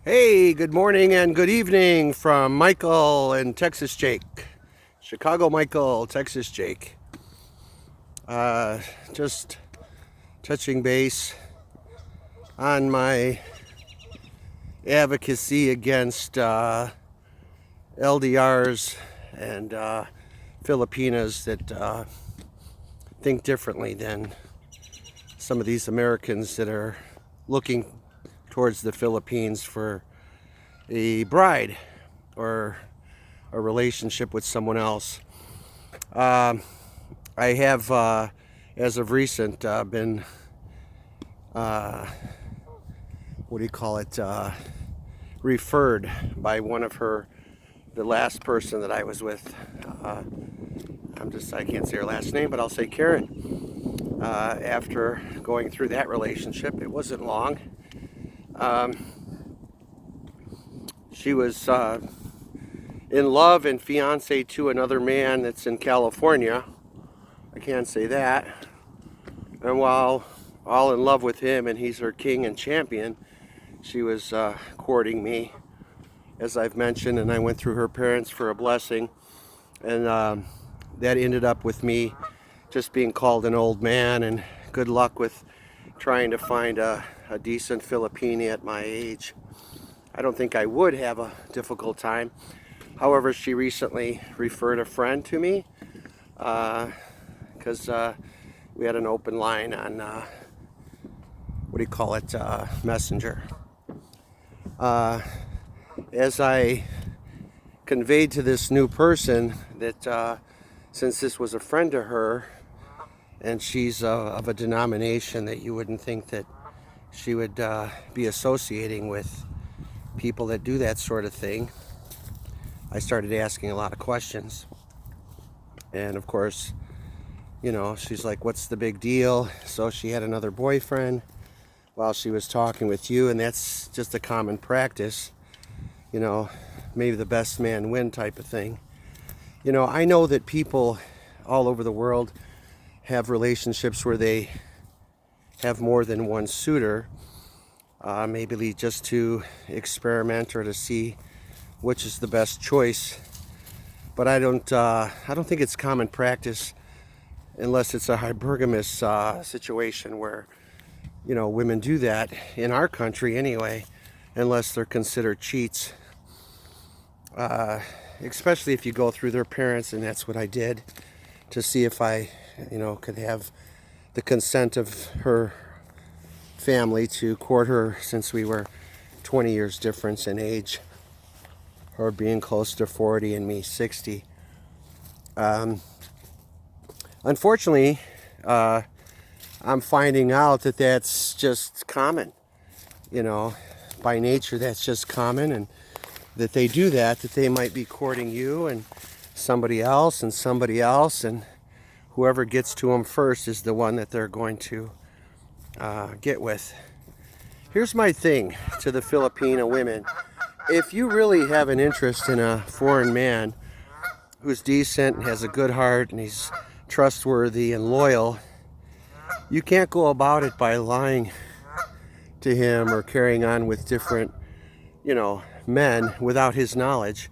Hey, good morning and good evening from Michael and Texas Jake. Chicago Michael, Texas Jake. Uh, just touching base on my advocacy against LDRs and Filipinas that think differently than some of these Americans that are looking towards the Philippines for a bride or a relationship with someone else. I have, as of recent, been, what do you call it, referred by one of the last person that I was with. I can't say her last name, but I'll say Karen. After going through that relationship, it wasn't long. She was in love and fiancé to another man that's in California. I can't say that. And while all in love with him and he's her king and champion, she was courting me, as I've mentioned, and I went through her parents for a blessing. And that ended up with me just being called an old man, and good luck with trying to find a decent Filipina at my age. I don't think I would have a difficult time. However, she recently referred a friend to me because we had an open line on, Messenger. As I conveyed to this new person that since this was a friend to her, and she's of a denomination that you wouldn't think that she would be associating with people that do that sort of thing, I started asking a lot of questions. And of course, she's like, what's the big deal? So she had another boyfriend while she was talking with you, and that's just a common practice, maybe the best man win type of thing. I know that people all over the world have relationships where they have more than one suitor, maybe just to experiment or to see which is the best choice. But I don't think it's common practice unless it's a hypergamous situation where women do that in our country anyway, unless they're considered cheats. Especially if you go through their parents, and that's what I did to see if I, could have the consent of her family to court her, since we were 20 years difference in age, her being close to 40 and me 60. Unfortunately, I'm finding out that that's just common. By nature, that's just common, and that they do that they might be courting you and somebody else, and whoever gets to them first is the one that they're going to get with. Here's my thing to the Filipino women. If you really have an interest in a foreign man who's decent and has a good heart and he's trustworthy and loyal, you can't go about it by lying to him or carrying on with different, men without his knowledge,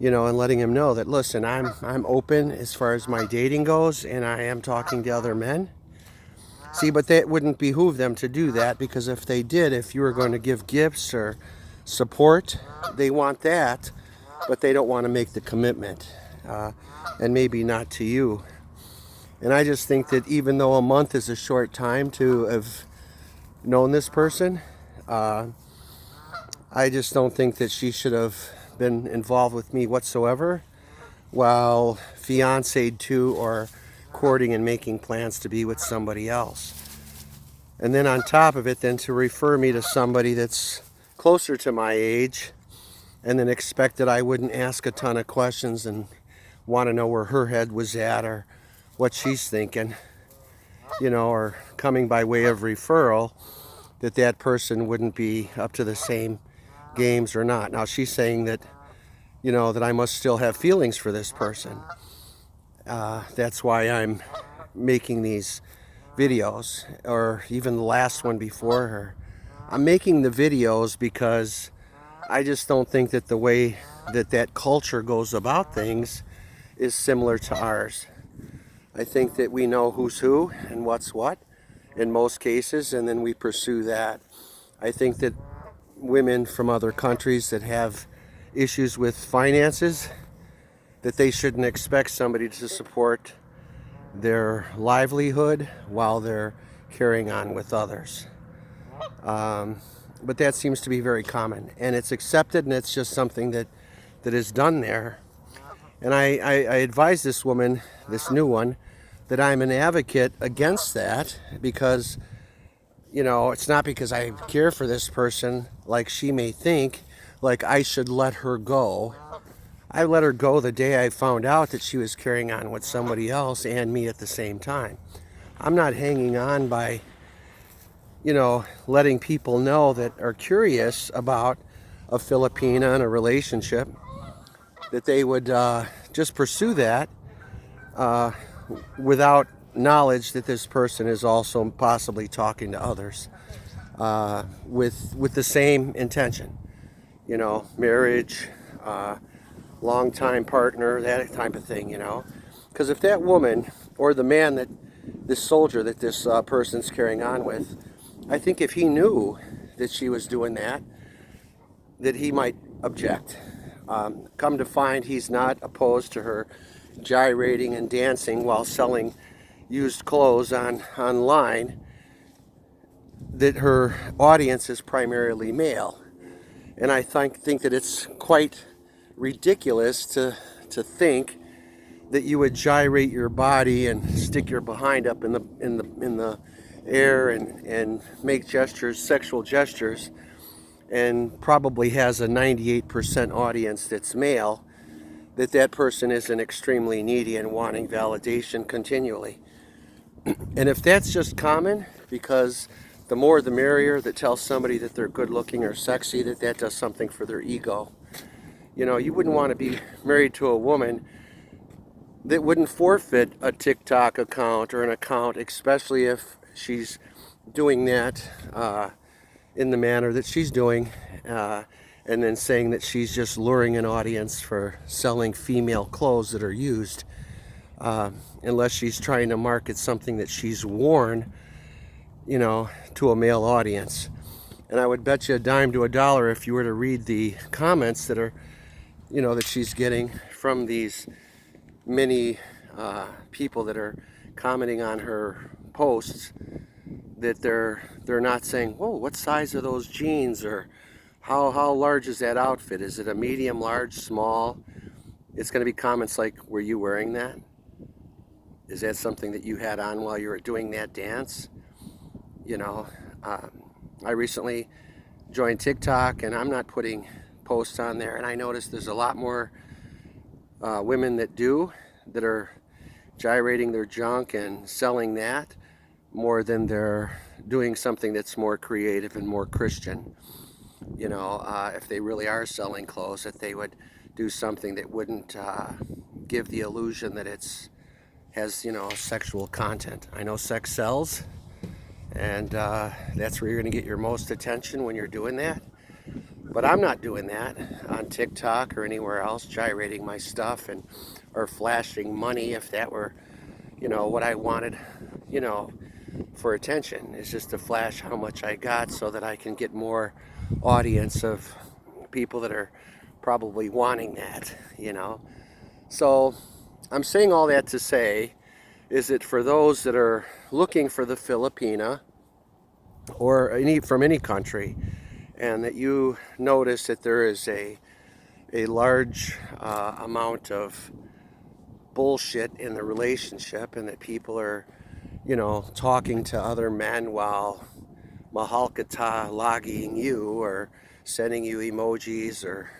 and letting him know that, listen, I'm open as far as my dating goes, and I am talking to other men. See, but that wouldn't behoove them to do that, because if they did, if you were going to give gifts or support, they want that, but they don't want to make the commitment, and maybe not to you. And I just think that even though a month is a short time to have known this person, I just don't think that she should have been involved with me whatsoever while fiancéed to or courting and making plans to be with somebody else. And then on top of it, then to refer me to somebody that's closer to my age, and then expect that I wouldn't ask a ton of questions and want to know where her head was at or what she's thinking, or coming by way of referral, that person wouldn't be up to the same games or not. Now she's saying that, that I must still have feelings for this person. That's why I'm making these videos, or even the last one before her. I'm making the videos because I just don't think that the way that that culture goes about things is similar to ours. I think that we know who's who and what's what in most cases, and then we pursue that. I think that women from other countries that have issues with finances, that they shouldn't expect somebody to support their livelihood while they're carrying on with others. But that seems to be very common, and it's accepted, and it's just something that is done there. And I advise this woman, this new one, that I'm an advocate against that because, it's not because I care for this person like she may think, like I should let her go. I let her go the day I found out that she was carrying on with somebody else and me at the same time. I'm not hanging on by, letting people know that are curious about a Filipina and a relationship, that they would just pursue that without knowledge that this person is also possibly talking to others with the same intention, marriage, longtime partner, that type of thing, Because if that woman or the man that this soldier that this person's carrying on with, I think if he knew that she was doing that he might object. Come to find, he's not opposed to her gyrating and dancing while selling used clothes online, that her audience is primarily male. And I think that it's quite ridiculous to think that you would gyrate your body and stick your behind up in the air and make gestures, sexual gestures, and probably has a 98% audience that's male, that person isn't extremely needy and wanting validation continually. And if that's just common, because the more the merrier, that tells somebody that they're good looking or sexy, that does something for their ego. You wouldn't want to be married to a woman that wouldn't forfeit a TikTok account or an account, especially if she's doing that in the manner that she's doing, and then saying that she's just luring an audience for selling female clothes that are used, unless she's trying to market something that she's worn, to a male audience. And I would bet you a dime to a dollar if you were to read the comments that are, that she's getting from these many people that are commenting on her posts, that they're not saying, "Whoa, what size are those jeans?" or how large is that outfit? Is it a medium, large, small? It's going to be comments like, "Were you wearing that? Is that something that you had on while you were doing that dance?" I recently joined TikTok, and I'm not putting posts on there, and I noticed there's a lot more women that are gyrating their junk and selling that, more than they're doing something that's more creative and more Christian. If they really are selling clothes, that they would do something that wouldn't give the illusion that has sexual content. I know sex sells, and that's where you're going to get your most attention when you're doing that. But I'm not doing that on TikTok or anywhere else, gyrating my stuff or flashing money. If that were, what I wanted, for attention, is just to flash how much I got so that I can get more audience of people that are probably wanting that, So I'm saying all that to say is that for those that are looking for the Filipina or from any country, and that you notice that there is a large amount of bullshit in the relationship, and that people are, talking to other men while mahalkata logging you or sending you emojis or,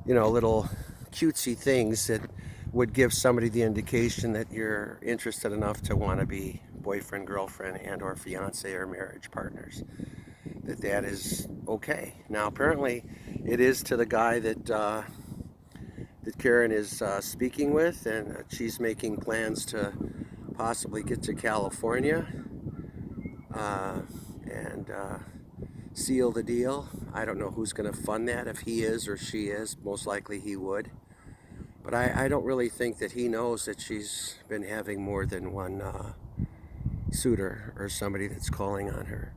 little cutesy things that would give somebody the indication that you're interested enough to want to be boyfriend, girlfriend, and or fiance or marriage partners, that is okay. Now, apparently, it is to the guy that Karen is speaking with, and she's making plans to possibly get to California, and seal the deal. I don't know who's going to fund that, if he is or she is. Most likely he would. But I don't really think that he knows that she's been having more than one suitor or somebody that's calling on her.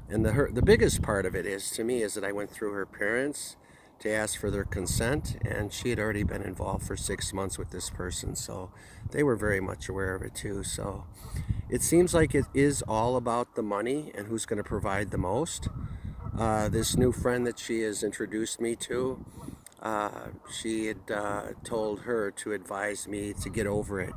And the biggest part of it is, to me, is that I went through her parents to ask for their consent, and she had already been involved for 6 months with this person, so they were very much aware of it too. So it seems like it is all about the money and who's going to provide the most. This new friend that she has introduced me to, she had told her to advise me to get over it,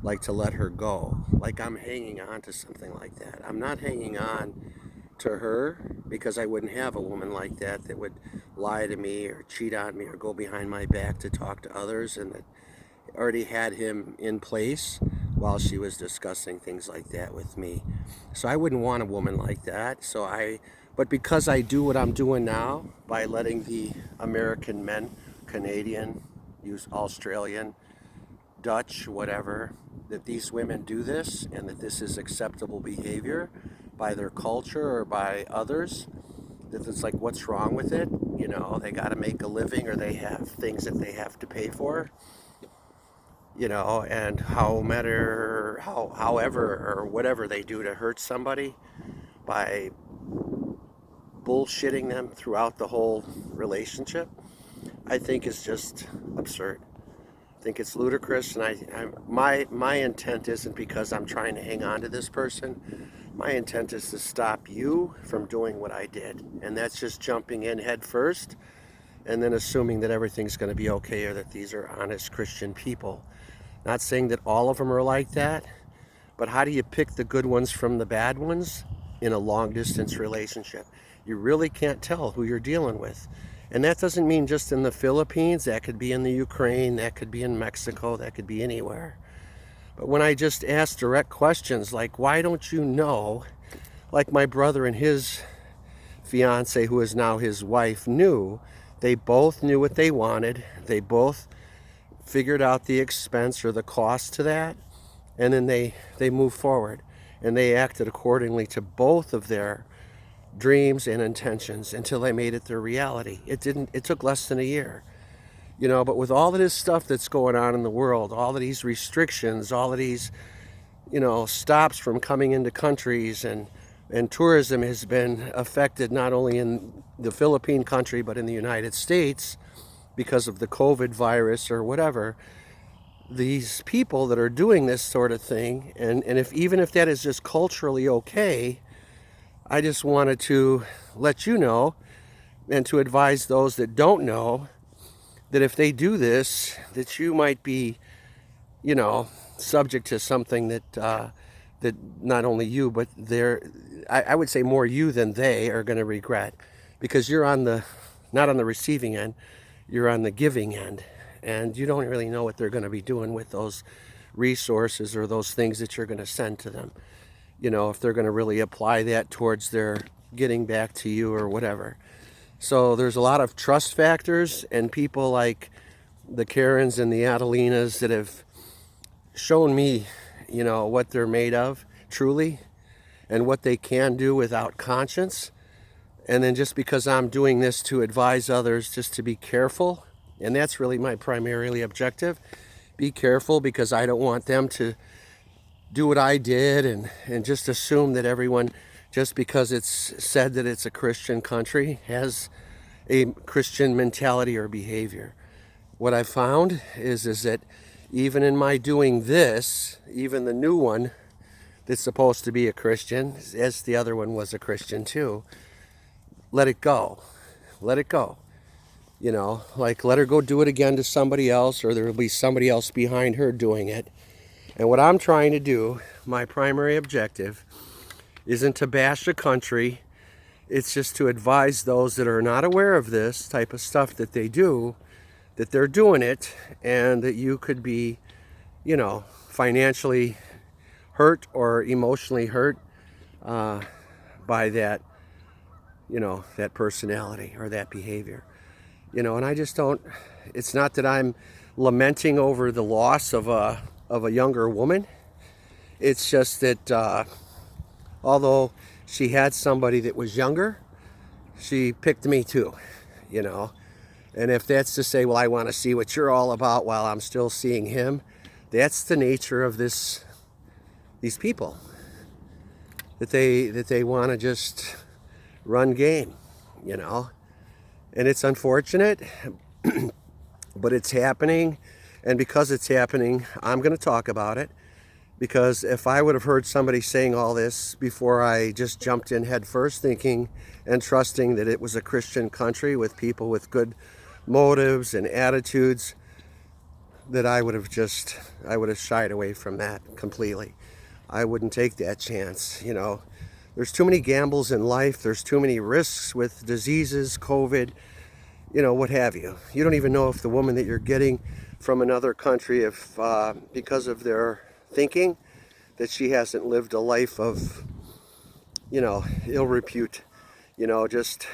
like to let her go, like I'm hanging on to something like that. I'm not hanging on to her, because I wouldn't have a woman like that that would lie to me or cheat on me or go behind my back to talk to others, and that already had him in place while she was discussing things like that with me. So I wouldn't want a woman like that. But because I do what I'm doing now by letting the American men, Canadian, use Australian, Dutch, whatever, that these women do this and that this is acceptable behavior by their culture or by others, that it's like, what's wrong with it? You know, they got to make a living, or they have things that they have to pay for, you know, and however or whatever they do to hurt somebody by bullshitting them throughout the whole relationship, I think is just absurd. I think it's ludicrous, and my intent isn't because I'm trying to hang on to this person. My intent is to stop you from doing what I did, and that's just jumping in head first and then assuming that everything's going to be okay, or that these are honest Christian people. Not saying that all of them are like that, but how do you pick the good ones from the bad ones in a long distance relationship? You really can't tell who you're dealing with. And that doesn't mean just in the Philippines. That could be in the Ukraine, that could be in Mexico, that could be anywhere. But when I just ask direct questions like, why don't you know, like my brother and his fiance, who is now his wife, knew, they both knew what they wanted. They both figured out the expense or the cost to that, and then they moved forward and they acted accordingly to both of their dreams and intentions until they made it their reality. It took less than a year, you know. But with all of this stuff that's going on in the world, all of these restrictions, all of these, you know, stops from coming into countries, and tourism has been affected not only in the Philippine country but in the United States because of the COVID virus or whatever. These people that are doing this sort of thing, and if even if that is just culturally okay, I just wanted to let you know, and to advise those that don't know, that if they do this, that you might be, you know, subject to something that that not only you, but I would say more you than they are going to regret, because you're on the, not on the receiving end, you're on the giving end, and you don't really know what they're going to be doing with those resources or those things that you're going to send to them. You know, if they're going to really apply that towards their getting back to you or whatever. So there's a lot of trust factors, and people like the Karens and the Adelinas that have shown me, you know, what they're made of truly, and what they can do without conscience. And then just because I'm doing this to advise others just to be careful, and that's really my primarily objective, be careful, because I don't want them to do what I did and just assume that everyone, just because it's said that it's a Christian country, has a Christian mentality or behavior. What I've found is that even in my doing this, even the new one that's supposed to be a Christian, as the other one was a Christian too, let it go. Let it go. You know, like, let her go do it again to somebody else, or there will be somebody else behind her doing it. And what I'm trying to do, my primary objective, isn't to bash a country. It's just to advise those that are not aware of this type of stuff that they do, that they're doing it, and that you could be, you know, financially hurt or emotionally hurt by that, you know, that personality or that behavior. You know, and I just don't, it's not that I'm lamenting over the loss of a younger woman. It's just that although she had somebody that was younger, she picked me too, you know. And if that's to say, well, I want to see what you're all about while I'm still seeing him, that's the nature of these people, that they want to just run game, you know. And it's unfortunate, but it's happening. And because it's happening, I'm going to talk about it. Because if I would have heard somebody saying all this before I just jumped in head first, thinking and trusting that it was a Christian country with people with good motives and attitudes, that I would have shied away from that completely. I wouldn't take that chance, you know. There's too many gambles in life. There's too many risks with diseases, COVID, you know, what have you. You don't even know if the woman that you're getting from another country, if because of their thinking, that she hasn't lived a life of, you know, ill repute, you know, just,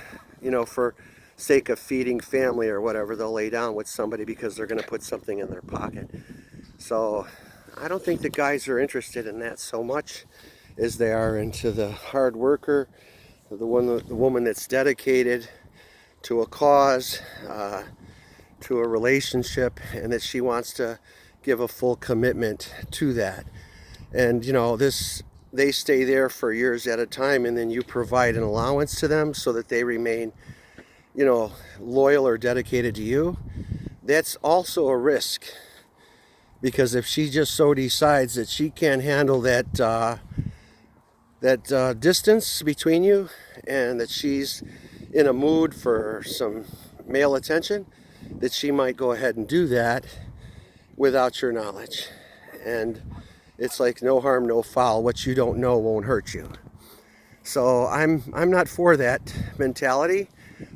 you know, for sake of feeding family or whatever, they'll lay down with somebody because they're going to put something in their pocket. So I don't think the guys are interested in that so much as they are into the hard worker, the woman that's dedicated to a cause, to a relationship, and that she wants to give a full commitment to that. And you know, they stay there for years at a time, and then you provide an allowance to them so that they remain, you know, loyal or dedicated to you. That's also a risk, because if she just so decides that she can't handle that distance between you, and that she's in a mood for some male attention, that she might go ahead and do that without your knowledge. And it's like no harm, no foul. What you don't know won't hurt you. So I'm not for that mentality.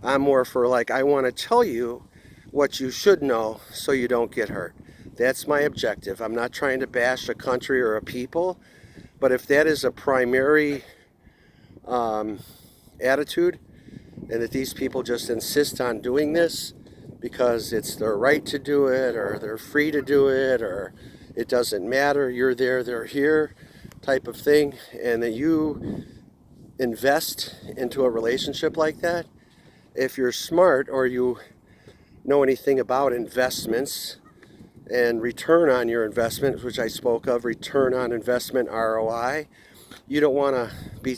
I'm more for, like, I want to tell you what you should know so you don't get hurt. That's my objective. I'm not trying to bash a country or a people, but if that is a primary attitude, and that these people just insist on doing this because it's their right to do it, or they're free to do it, or it doesn't matter, you're there, they're here type of thing, and that you invest into a relationship like that, if you're smart or you know anything about investments and return on your investment, which I spoke of, return on investment, ROI, you don't want to be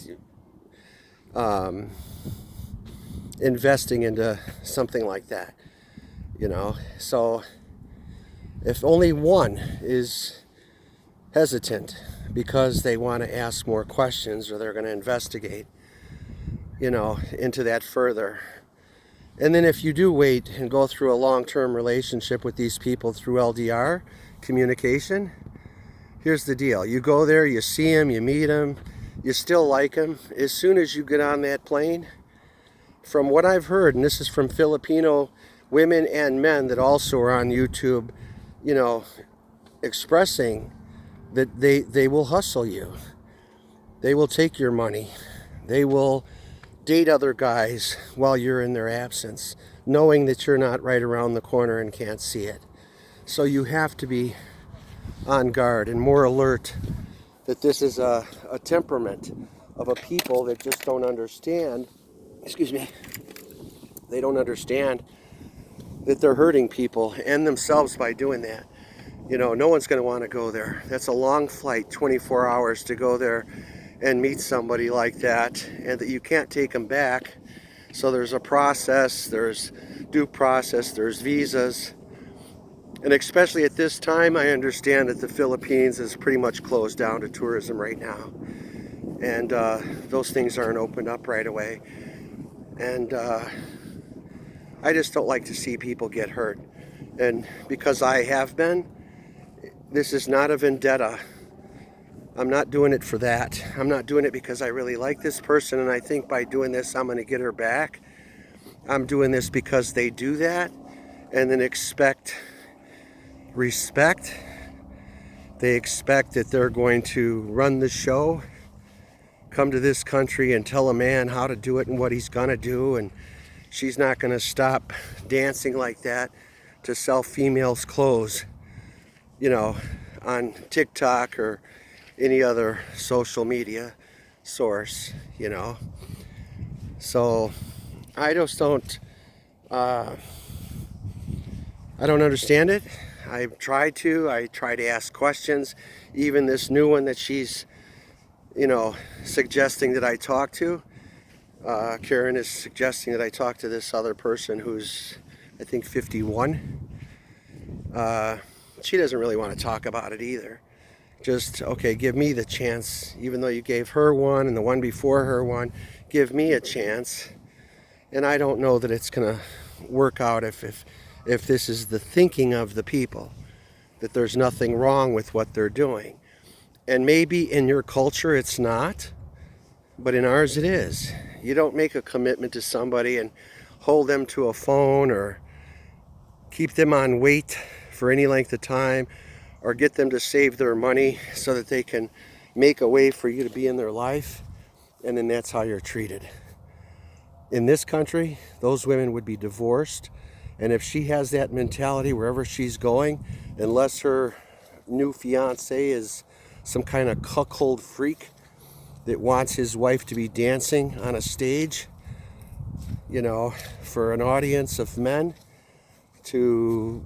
investing into something like that, you know. So if only one is hesitant because they want to ask more questions, or they're going to investigate, you know, into that further. And then if you do wait and go through a long-term relationship with these people through LDR communication, here's the deal. You go there, you see them, you meet them, you still like them. As soon as you get on that plane, from what I've heard, and this is from Filipino women and men that also are on YouTube, you know, expressing that they will hustle you. They will take your money. They will date other guys while you're in their absence, knowing that you're not right around the corner and can't see it. So you have to be on guard and more alert that this is a temperament of a people that just don't understand, excuse me, they don't understand that they're hurting people and themselves by doing that. You know, no one's going to want to go there. That's a long flight, 24 hours to go there and meet somebody like that, and that you can't take them back. So there's a process, there's due process, there's visas. And especially at this time, I understand that the Philippines is pretty much closed down to tourism right now. And those things aren't opened up right away. And I just don't like to see people get hurt. And because I have been, this is not a vendetta. I'm not doing it for that. I'm not doing it because I really like this person and I think by doing this I'm going to get her back. I'm doing this because they do that and then expect respect. They expect that they're going to run the show, come to this country and tell a man how to do it and what he's going to do, and she's not going to stop dancing like that to sell females clothes, you know, on TikTok or any other social media source, you know. So I just don't, I don't understand it. I try to ask questions. Even this new one that she's, suggesting that I talk to. Karen is suggesting that I talk to this other person who's, I think, 51. She doesn't really want to talk about it either. Just, okay, give me the chance. Even though you gave her one and the one before her one, give me a chance. And I don't know that it's going to work out if this is the thinking of the people, that there's nothing wrong with what they're doing. And maybe in your culture it's not, but in ours it is. You don't make a commitment to somebody and hold them to a phone or keep them on wait for any length of time or get them to save their money so that they can make a way for you to be in their life, and then that's how you're treated. In this country, those women would be divorced, and if she has that mentality wherever she's going, unless her new fiance is some kind of cuckold freak that wants his wife to be dancing on a stage, for an audience of men to,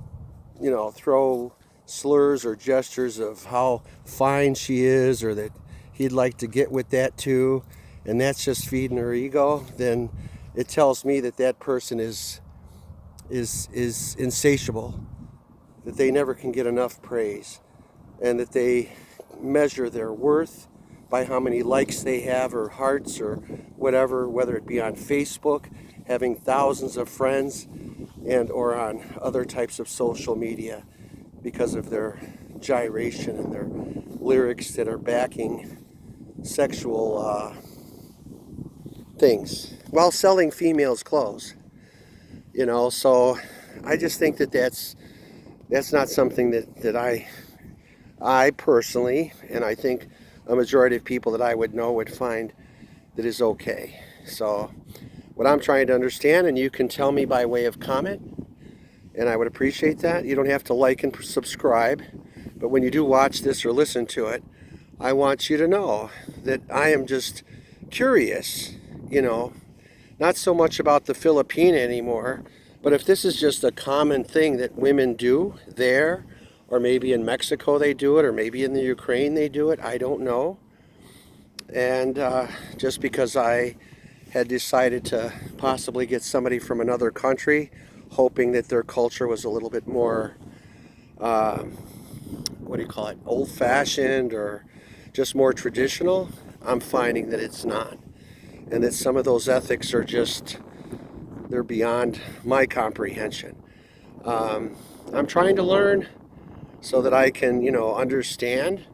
throw slurs or gestures of how fine she is or that he'd like to get with that too, and that's just feeding her ego, then it tells me that that person is insatiable, that they never can get enough praise, and that they measure their worth by how many likes they have or hearts or whatever, whether it be on Facebook, having thousands of friends, and or on other types of social media, because of their gyration and their lyrics that are backing sexual things while selling females clothes. So I just think that that's not something that I personally, and I think a majority of people that I would know would find that is okay. So what I'm trying to understand, and you can tell me by way of comment, and I would appreciate that. You don't have to like and subscribe, but when you do watch this or listen to it, I want you to know that I am just curious, not so much about the Phiapina anymore, but if this is just a common thing that women do there, or maybe in Mexico they do it, or maybe in the Ukraine they do it, I don't know. And just because I had decided to possibly get somebody from another country, hoping that their culture was a little bit more, old-fashioned or just more traditional, I'm finding that it's not. And that some of those ethics are they're beyond my comprehension. I'm trying to learn so that I can, understand,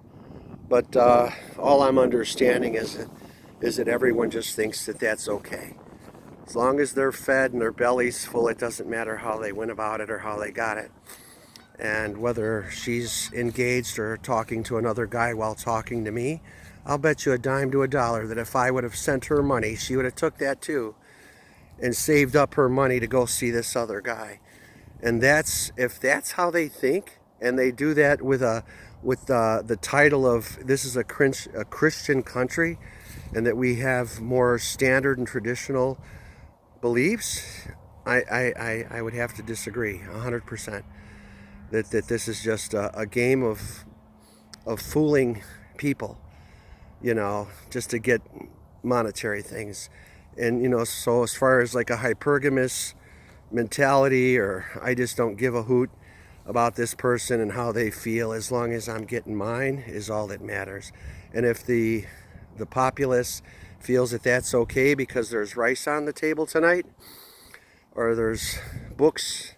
but all I'm understanding is that everyone just thinks that that's okay. As long as they're fed and their belly's full, it doesn't matter how they went about it or how they got it. And whether she's engaged or talking to another guy while talking to me, I'll bet you a dime to a dollar that if I would have sent her money, she would have took that too and saved up her money to go see this other guy. And if that's how they think, and they do that with the title of this is a Christian country, and that we have more standard and traditional beliefs, I would have to disagree 100%. That this is just a game of fooling people, just to get monetary things. And so as far as like a hypergamous mentality, or I just don't give a hoot about this person and how they feel, as long as I'm getting mine is all that matters. And if the populace feels that that's okay because there's rice on the table tonight, or there's books,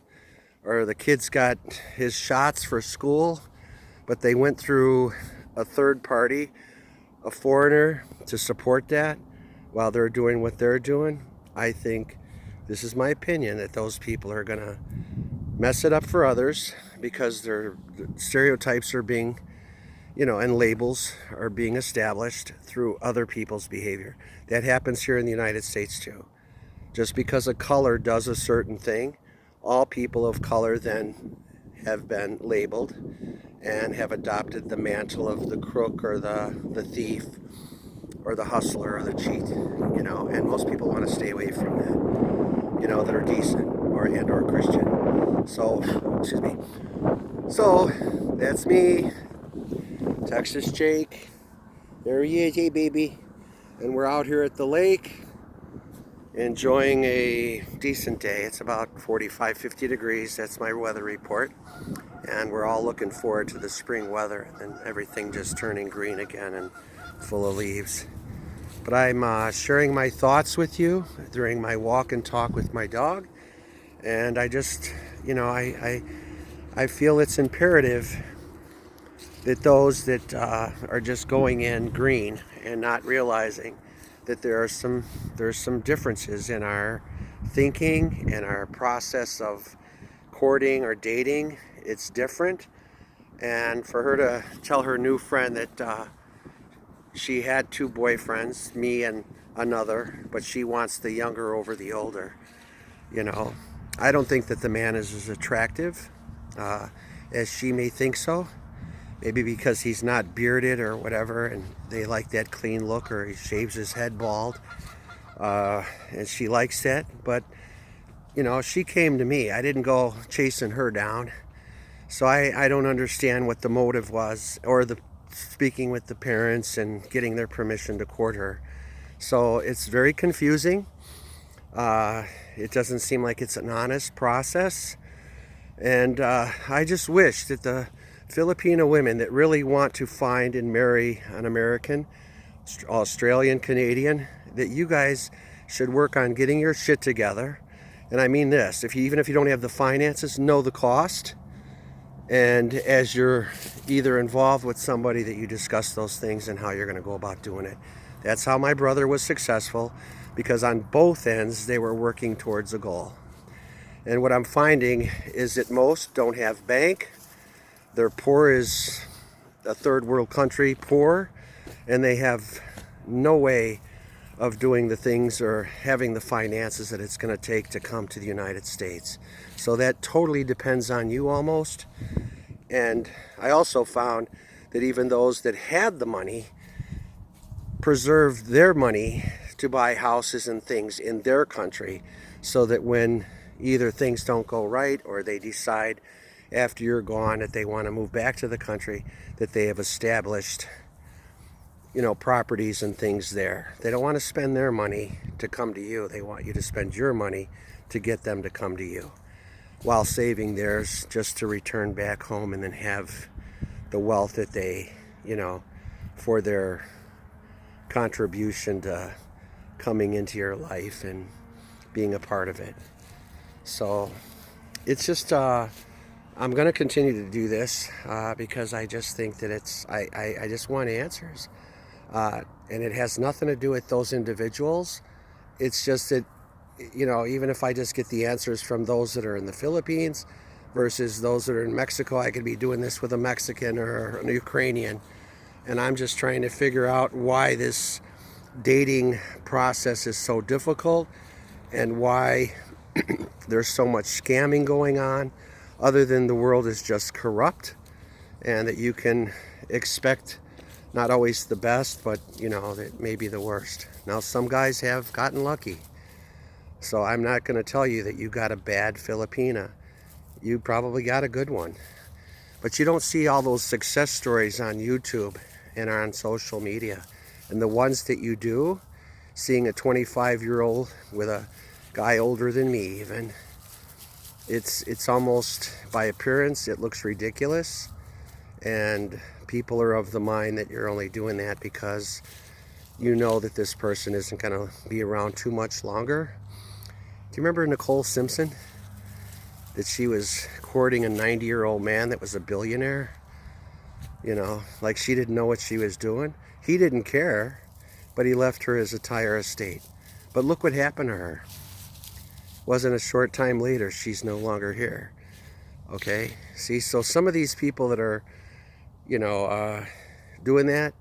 or the kid's got his shots for school, but they went through a third party, a foreigner, to support that while they're doing what they're doing, I think, this is my opinion, that those people are going to mess it up for others because their stereotypes are being, and labels are being established through other people's behavior. That happens here in the United States too. Just because a color does a certain thing, all people of color then have been labeled and have adopted the mantle of the crook or the thief or the hustler or the cheat, and most people want to stay away from that. that are decent or Christian. So, excuse me. So, that's me, Texas Jake. There he is, hey baby. And we're out here at the lake enjoying a decent day. It's about 45, 50 degrees. That's my weather report. And we're all looking forward to the spring weather and everything just turning green again and full of leaves. But I'm sharing my thoughts with you during my walk and talk with my dog. And I just, I feel it's imperative that those that are just going in green and not realizing that there's some differences in our thinking and our process of courting or dating. It's different. And for her to tell her new friend that she had two boyfriends, me and another, but she wants the younger over the older. I don't think that the man is as attractive as she may think so. Maybe because he's not bearded or whatever, and they like that clean look, or he shaves his head bald, and she likes that. But she came to me. I didn't go chasing her down, so I don't understand what the motive was, or the speaking with the parents and getting their permission to court her. So it's very confusing. It doesn't seem like it's an honest process, and I just wish that the Filipino women that really want to find and marry an American, Australian, Canadian, that you guys should work on getting your shit together. And I mean this, even if you don't have the finances, know the cost. And as you're either involved with somebody, that you discuss those things and how you're going to go about doing it. That's how my brother was successful, because on both ends they were working towards a goal. And what I'm finding is that most don't have bank. They're poor as a third world country poor, and they have no way of doing the things or having the finances that it's going to take to come to the United States. So that totally depends on you almost. And I also found that even those that had the money preserved their money to buy houses and things in their country, so that when either things don't go right or they decide after you're gone that they want to move back to the country, that they have established properties and things there. They don't want to spend their money to come to you. They want you to spend your money to get them to come to you, while saving theirs just to return back home and then have the wealth that they, for their contribution to coming into your life and being a part of it. So it's just I'm going to continue to do this because I just think that I just want answers. And it has nothing to do with those individuals. It's just that, even if I just get the answers from those that are in the Philippines versus those that are in Mexico, I could be doing this with a Mexican or a Ukrainian. And I'm just trying to figure out why this dating process is so difficult and why there's so much scamming going on, other than the world is just corrupt, and that you can expect not always the best, but that may be the worst. Now, some guys have gotten lucky, so I'm not going to tell you that you got a bad Filipina. You probably got a good one, but you don't see all those success stories on YouTube and on social media. And the ones that you do, seeing a 25-year-old with a guy older than me even, it's almost, by appearance, it looks ridiculous. And people are of the mind that you're only doing that because you know that this person isn't going to be around too much longer. Do you remember Nicole Simpson? That she was courting a 90-year-old man that was a billionaire? Like she didn't know what she was doing. He didn't care, but he left her his entire estate. But look what happened to her. Wasn't a short time later, she's no longer here. Okay? See, so some of these people that are, doing that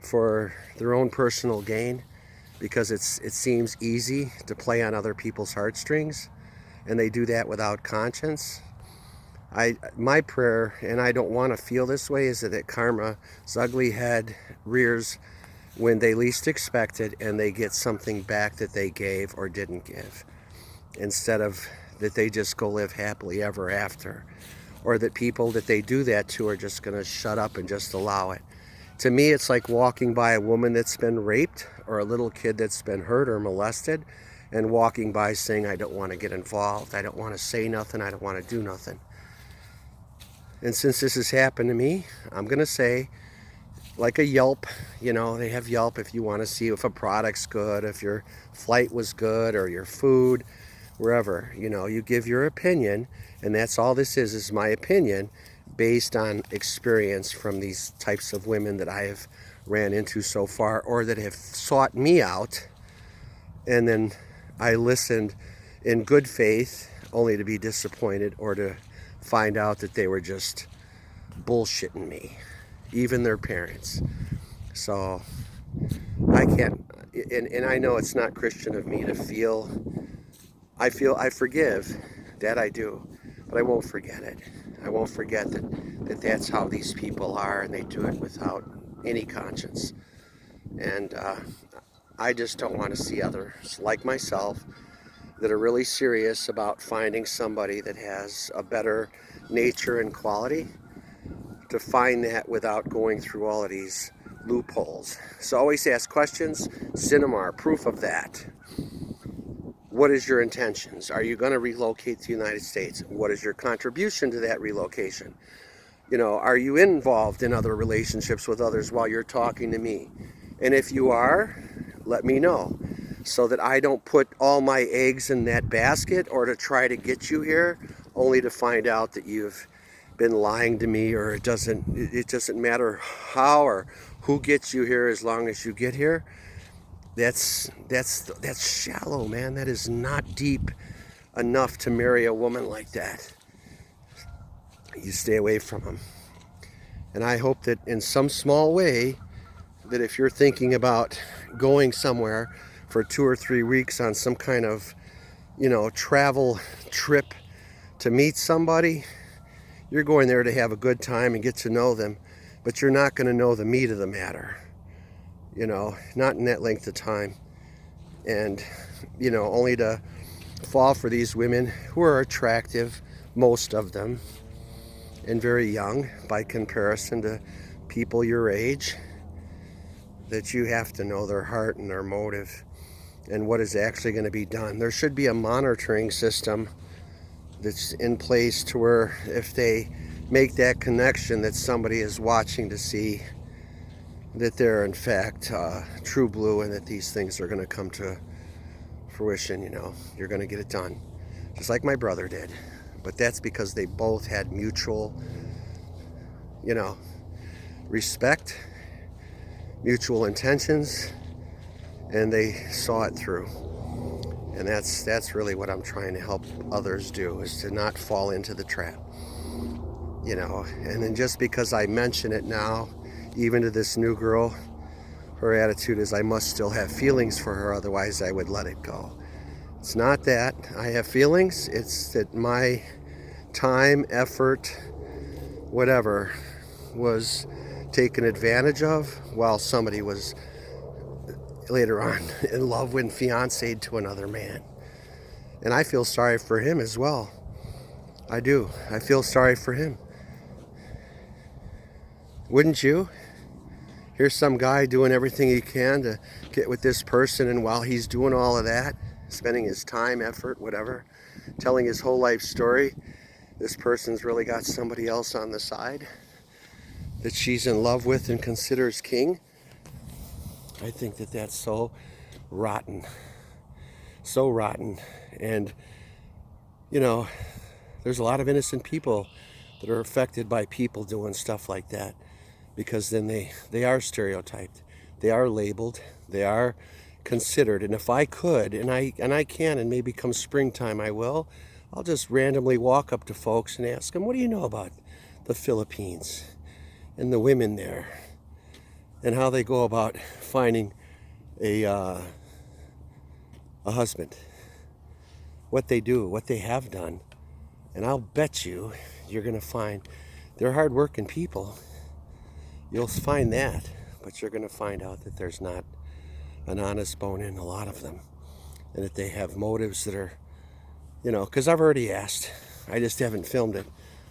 for their own personal gain, because it seems easy to play on other people's heartstrings, and they do that without conscience. My prayer, and I don't want to feel this way, is that karma's ugly head rears when they least expect it, and they get something back that they gave or didn't give. instead of that they just go live happily ever after, or that people that they do that to are just going to shut up and just allow it. To me, it's like walking by a woman that's been raped or a little kid that's been hurt or molested and walking by saying, I don't want to get involved, I don't want to say nothing, I don't want to do nothing. And since this has happened to me, I'm going to say, like a Yelp, you know, they have Yelp if you want to see if a product's good, if your flight was good or your food, wherever, you know, you give your opinion, and that's all this is my opinion based on experience from these types of women that I have ran into so far or that have sought me out, and then I listened in good faith only to be disappointed or to find out that they were just bullshitting me, even their parents. So I can't, and I know it's not Christian of me to feel, I forgive, that I do, but I won't forget it. I won't forget that that's how these people are, and they do it without any conscience. And I just don't want to see others like myself that are really serious about finding somebody that has a better nature and quality, to find that without going through all of these loopholes. So always ask questions. Cinemar, proof of that. What is your intentions? Are you going to relocate to the United States? What is your contribution to that relocation? You know, are you involved in other relationships with others while you're talking to me? And if you are, let me know so that I don't put all my eggs in that basket or to try to get you here only to find out that you've been lying to me, or it doesn't matter how or who gets you here as long as you get here. That's shallow, man. That is not deep enough to marry a woman like that. You stay away from them. And I hope that in some small way, that if you're thinking about going somewhere for 2 or 3 weeks on some kind of, you know, travel trip to meet somebody, you're going there to have a good time and get to know them, but you're not going to know the meat of the matter, you know, not in that length of time. And, you know, only to fall for these women who are attractive, most of them, and very young by comparison to people your age, that you have to know their heart and their motive and what is actually going to be done. There should be a monitoring system that's in place to where if they make that connection, that somebody is watching to see that they're in fact true blue, and that these things are going to come to fruition. You know, you're going to get it done, just like my brother did. But that's because they both had mutual, you know, respect, mutual intentions, and they saw it through. And that's really what I'm trying to help others do, is to not fall into the trap, you know. And then just because I mention it now, even to this new girl, her attitude is I must still have feelings for her, otherwise I would let it go. It's not that I have feelings, it's that my time, effort, whatever, was taken advantage of while somebody was later on in love when fiancéed to another man. And I feel sorry for him as well. I do. I feel sorry for him. Wouldn't you? Here's some guy doing everything he can to get with this person, and while he's doing all of that, spending his time, effort, whatever, telling his whole life story, this person's really got somebody else on the side that she's in love with and considers king. I think that that's so rotten. So rotten. And, you know, there's a lot of innocent people that are affected by people doing stuff like that, because then they are stereotyped, they are labeled, they are considered. And if I could, and I can, and maybe come springtime I will, I'll just randomly walk up to folks and ask them, what do you know about the Philippines and the women there, and how they go about finding a husband, what they do, what they have done. And I'll bet you're going to find they're hardworking people. You'll find that, but you're going to find out that there's not an honest bone in a lot of them, and that they have motives that are because I've already asked. I just haven't filmed it.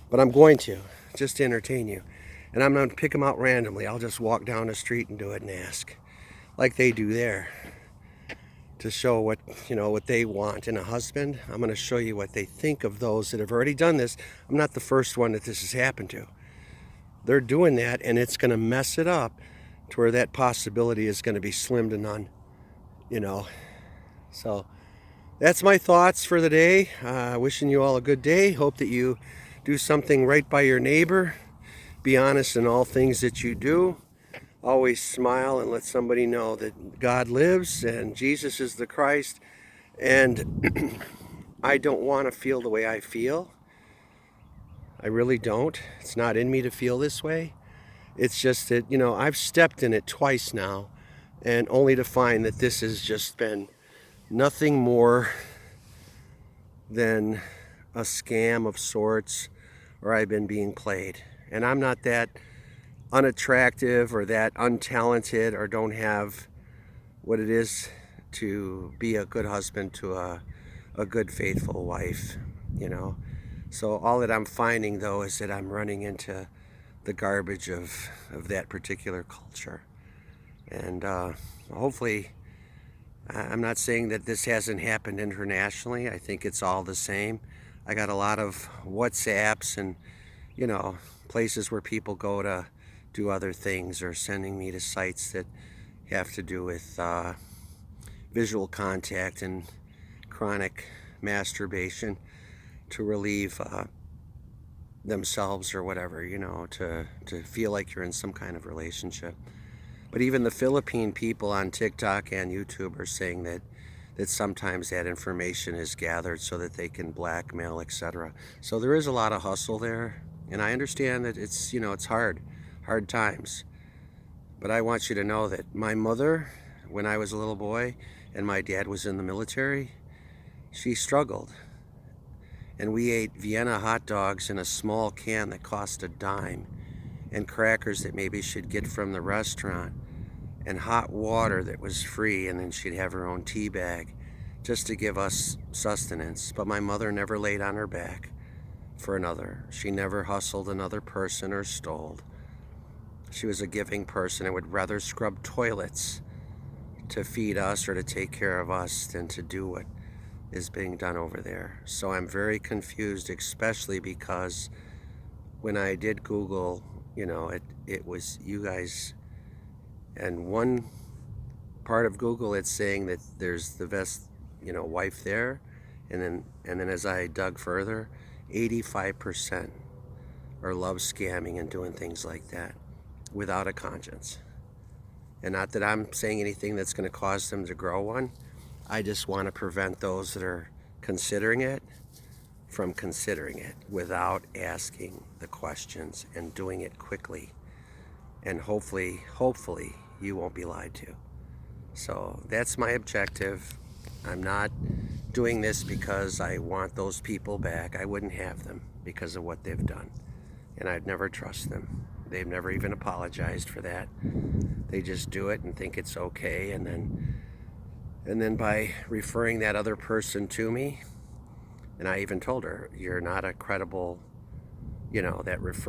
But I'm going to, just to entertain you. And I'm going to pick them out randomly. I'll just walk down the street and do it and ask. Like they do there. To show what, what they want in a husband. I'm going to show you what they think of those that have already done this. I'm not the first one that this has happened to. They're doing that, and it's going to mess it up to where that possibility is going to be slim to none. So that's my thoughts for the day. Wishing you all a good day. Hope that you do something right by your neighbor. Be honest in all things that you do. Always smile and let somebody know that God lives and Jesus is the Christ. And I don't want to feel the way I feel. I really don't. It's not in me to feel this way. It's just that, I've stepped in it twice now, and only to find that this has just been nothing more than a scam of sorts, or I've been being played. And I'm not that unattractive or that untalented or don't have what it is to be a good husband to a good faithful wife. So all that I'm finding though is that I'm running into the garbage of that particular culture. And hopefully, I'm not saying that this hasn't happened internationally. I think it's all the same. I got a lot of WhatsApps and places where people go to do other things, or sending me to sites that have to do with visual contact and chronic masturbation to relieve themselves or whatever, to feel like you're in some kind of relationship. But even the Philippine people on TikTok and YouTube are saying that sometimes that information is gathered so that they can blackmail, etc. So there is a lot of hustle there, and I understand that it's it's hard times. But I want you to know that my mother, when I was a little boy and my dad was in the military, she struggled. And we ate Vienna hot dogs in a small can that cost a dime, and crackers that maybe she'd get from the restaurant, and hot water that was free, and then she'd have her own tea bag just to give us sustenance. But my mother never laid on her back for another. She never hustled another person or stole. She was a giving person and would rather scrub toilets to feed us or to take care of us than to do what is being done over there. So I'm very confused, especially because when I did Google, it was you guys, and one part of Google it's saying that there's the best wife there, and then as I dug further, 85% are love scamming and doing things like that without a conscience. And not that I'm saying anything that's going to cause them to grow one. I just want to prevent those that are considering it from considering it without asking the questions and doing it quickly. And hopefully you won't be lied to. So that's my objective. I'm not doing this because I want those people back. I wouldn't have them because of what they've done. And I'd never trust them. They've never even apologized for that. They just do it and think it's okay, and then by referring that other person to me, and I even told her, you're not a credible, that refer